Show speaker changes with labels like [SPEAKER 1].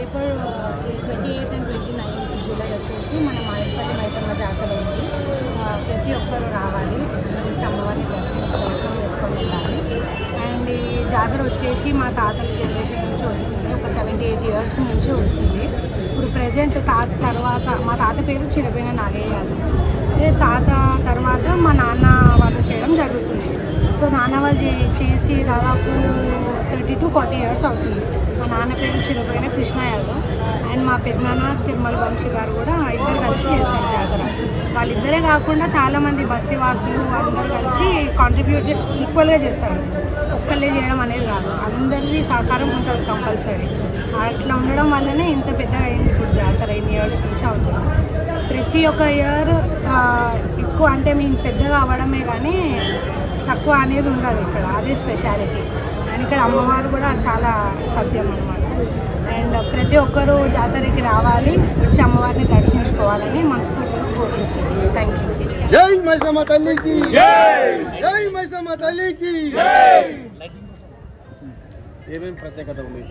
[SPEAKER 1] రేపు 28 and 29 July వచ్చేసి మన మాయపల్లి మైసమ్మ జాతర ఉంది. ప్రతి ఒక్కరు రావాలి, మంచి అమ్మవారిని దర్శనం చేసుకొని వెళ్ళాలి. అండ్ ఈ జాతర వచ్చేసి మా తాతల జనరేషన్ నుంచి వస్తుంది, ఒక 78 years నుంచి వస్తుంది. ఇప్పుడు ప్రజెంట్ తాత తర్వాత మా తాత పేరు చిరపోయిన నాగయ్య గారు. తాత తర్వాత మా నాన్న వాళ్ళు చేయడం జరుగుతుంది. సో నాన్న వాళ్ళు చేసి దాదాపు 30 to 40 years అవుతుంది. మా నాన్న పేరు చిరపోయిన కృష్ణ యాదవ్ అండ్ మా పెద్దనాన్న తిరుమల వంశీ గారు కూడా ఇద్దరు కలిసి చేస్తారు జాతర. వాళ్ళిద్దరే కాకుండా చాలామంది బస్తీ వాసులు అందరూ కలిసి కాంట్రిబ్యూట్ ఈక్వల్గా చేస్తారు. ఒక్కళ్ళే చేయడం అనేది కాదు, అందరిది సహకారం ఉంటుంది కంపల్సరీ. అట్లా ఉండడం వల్లనే ఇంత పెద్దగా అయింది ఇప్పుడు జాతర. ఇన్ని ఇయర్స్ నుంచి అవుతుంది. ప్రతి ఒక్క ఇయర్ ఎక్కువ అంటే మేము పెద్దగా అవ్వడమే కానీ తక్కువ అనేది ఉండదు ఇక్కడ, అదే స్పెషాలిటీ. అండ్ ఇక్కడ అమ్మవారు కూడా చాలా సత్యం అన్నమాట. అండ్ ప్రతి ఒక్కరూ జాతరకి రావాలి, వచ్చి అమ్మవారిని దర్శించుకోవాలని మనస్ఫూర్తిగా కోరుకుంటున్నాను. Thank you.
[SPEAKER 2] జై మైసమ్మ తల్లికి, జై మైసమ్మ తల్లికి. ఏమేమి ప్రత్యేకత ఉంది?